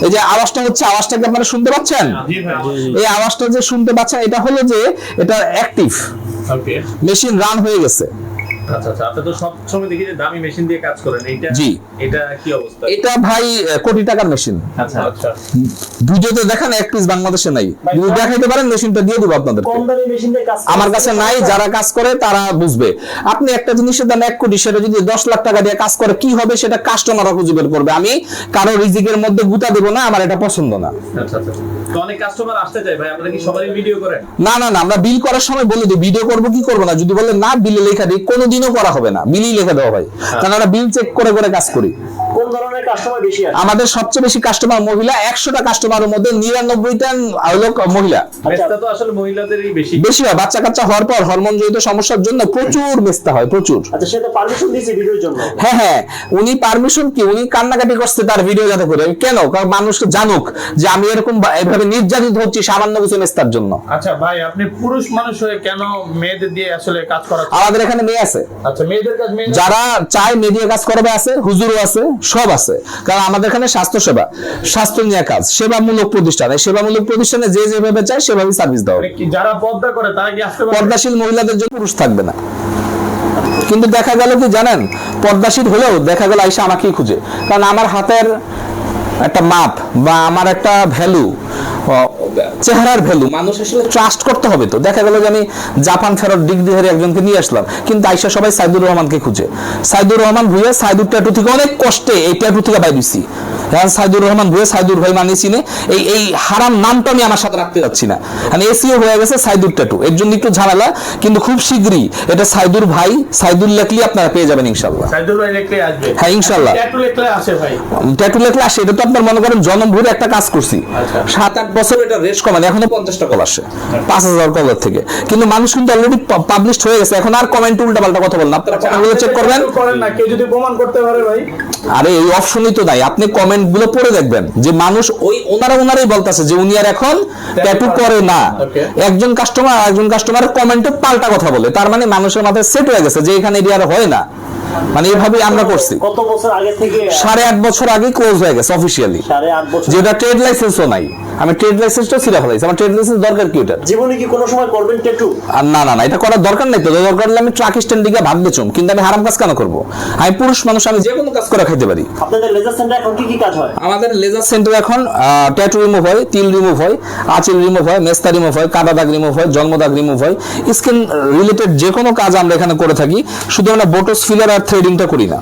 এই যে আওয়াজটা হচ্ছে, আওয়াজটা কি আপনারা শুনতে পাচ্ছেন? এই আওয়াজটা যে শুনতে পাচ্ছেন, এটা হলো যে এটা অ্যাক্টিভ, ওকে, মেশিন রান হয়ে গেছে। আচ্ছা আচ্ছা, আপনি তো সব সময় দেখি যে দামি মেশিন দিয়ে কাজ করেন, এইটা জি, এটা কি অবস্থা? এটা ভাই কোটি টাকার মেশিন। আচ্ছা আচ্ছা, ভিডিওতে দেখান এক পিস বাংলাদেশে নাই, যদি দেখাইতে পারেন মেশিনটা দিয়ে দেব আপনাদের। কম দামি মেশিন দিয়ে কাজ আমার কাছে নাই, যারা কাজ করে তারা বুঝবে। আপনি একটা জিনিসের দাম 1 কোটি, সেটা যদি 10 লাখ টাকা দিয়ে কাজ করে কি হবে সেটা কাস্টমাররা খুঁজে বের করবে। আমি কারো রিজিকের মধ্যে গুতা দেব না, আমার এটা পছন্দ না। আচ্ছা আচ্ছা। তো অনেক কাস্টমার আসতে চায় ভাই, আপনারা কি সবারই ভিডিও করেন? না না না, আমরা বিল করার সময় বলে দিই ভিডিও করব কি করব না। যদি বলে না বিলে লেখা দিই, কোনোদিনও করা হবে না, বিলই লেখা দেওয়া ভাই। কারণ আমরা বিল চেক করে করে কাজ করি। কোন ধরনের কাস্টমার বেশি আছে? আমাদের সবচেয়ে বেশি কাস্টমার মহিলা, 100টা কাস্টমারের মধ্যে 99টা লোক মহিলা। মেস্তা তো আসলে মহিলাদেরই বেশি বেশি হয়, বাচ্চা কাচ্চা হওয়ার পর হরমোন জনিত সমস্যার জন্য প্রচুর মেস্তা হয়, প্রচুর। আচ্ছা, সে তো পারমিশন দিয়েছে ভিডিওর জন্য। হ্যাঁ হ্যাঁ, উনি পারমিশন কি, উনি কান্নাকাটি করছে তার ভিডিও যাতে করে। কেন? কারণ মানুষকে জানুক যে আমি এরকম এভাবে নির্যাতিত হচ্ছি সামান্য কিছু মেস্তার জন্য। আচ্ছা ভাই, আপনি পুরুষ মানুষ হয়ে কেন মেয়েদের দিয়ে আসলে কাজ করা? আমাদের এখানে মেয়ে আছে, আচ্ছা, মেয়েদের কাজ মেয়ে যারা চায় মেয়ে দিয়ে কাজ করবে আছে, হুজুরও আছে, সব আছে। কারণ আমাদের এখানে স্বাস্থ্য সেবা, স্বাস্থ্য নিয়ে কাজ, সেবামূলক প্রতিষ্ঠান। এই সেবামূলক প্রতিষ্ঠানে যে যেভাবে চায় সেভাবে সার্ভিস দেওয়া। যারা পর্দা করে তারা কি আসতে পারে? পর্দাশীল মহিলাদের জন্য পুরুষ থাকবে না। কিন্তু দেখা গেল কি জানেন, পর্দাশীল হলেও দেখা গেল আইসা আমাকেই খুঁজে। কারণ আমার হাতের একটা মাপ বা আমার একটা ভ্যালু, চেহারার ভ্যালু মানুষ আসলে ট্রাস্ট করতে হবে। তো দেখা গেল যে আমি জাপান ফেরত ডিগ্রিধারী একজনকে নিয়ে আসলাম, কিন্তু আইসা সবাই সাইদুর রহমানকে খুঁজে। সাইদুর রহমান ভুইয়া সাইদুর ট্যাটু থেকে অনেক কষ্টে এই ট্যাটু থেকে বাইরে দিচ্ছি। সাইদুর রহমান ভুইয়া সাইদুর ভাই মানে চিনে, এই হারাম নামটা আমি আমার সাথে রাখতে যাচ্ছি না। মানে এসিও হয়ে গেছে সাইদুর ট্যাটু, এর জন্য একটু ঝামেলা, কিন্তু খুব শীঘ্রই এটা সাইদুর ভাই, সাইদুর লেখলি আপনারা পেয়ে যাবেন ইনশাআল্লাহ। সাইদুর ভাই লিখলে আসবে? হ্যাঁ ইনশাআল্লাহ। ট্যাটু লিখলে আসে ভাই? ট্যাটু লেখলে আসে। এটা তো আপনার মনে করেন জনম ভরে একটা কাজ করছি, 7-8 বছর এটা রেশ কমানো, এখনো 50টা কল আসে 5000 কলের থেকে। কিন্তু মানুষ কিন্তু অলরেডি পাবলিশড হয়ে গেছে, এখন আর কমেন্ট উল্টা পাল্টা কথা বলেন। আপনারা কমেন্টগুলো চেক করবেন। করেন না, কেউ যদি প্রমাণ করতে পারে ভাই? আরে এই অপশনই তো নাই, আপনি কমেন্ট গুলো পড়ে দেখবেন যে মানুষ ওই ওনারাই বলতেছে যে উনি আর এখন ট্যাটু করে না। একজন কাস্টমারের কমেন্টে পাল্টা কথা বলে, তার মানে মানুষের মাথায় সেট হয়ে গেছে যে এখানে এটি আর হয় না। মানে এইভাবে আমরা করছি। কত বছর আগে থেকে? 8.5 বছর আগে ক্লোজ হয়ে গেছে অফিশিয়ালি। 8.5 বছর? যেটা ট্রেড লাইসেন্সও নাই। আমি ট্রেড লাইসেন্সটা ছিঁড়ে ফেলাইছি। আমার ট্রেড লাইসেন্স দরকার কি ওটা? জীবনে কি কোনো সময় করবেন ট্যাটু? আর না না না, এটা করার দরকার নাই। তো দরকার হলে আমি ট্রাক স্ট্যান্ড দিকে ভাগ বেচুম, কিন্তু আমি হারাম কাজ কেন করব? আমি পুরুষ মানুষ, আমি যে কোনো কাজ করে খাইতে পারি। আপনাদের লেজার সেন্টার এখন কি কি কাজ হয়? আমাদের লেজার সেন্টার এখন ট্যাটু রিমুভ হয়, তিল রিমুভ হয়, আঁচিল রিমুভ হয়, মেস্তা রিমুভ হয়, কাদা দাগ রিমুভ হয়, জন্মদাগ রিমুভ হয়। স্কিন রিলেটেড যে কোনো কাজ আমরা এখানে করে থাকি। শুধু আমরা বোটক্স ফিলার আর থ্রেডিংটা করি না।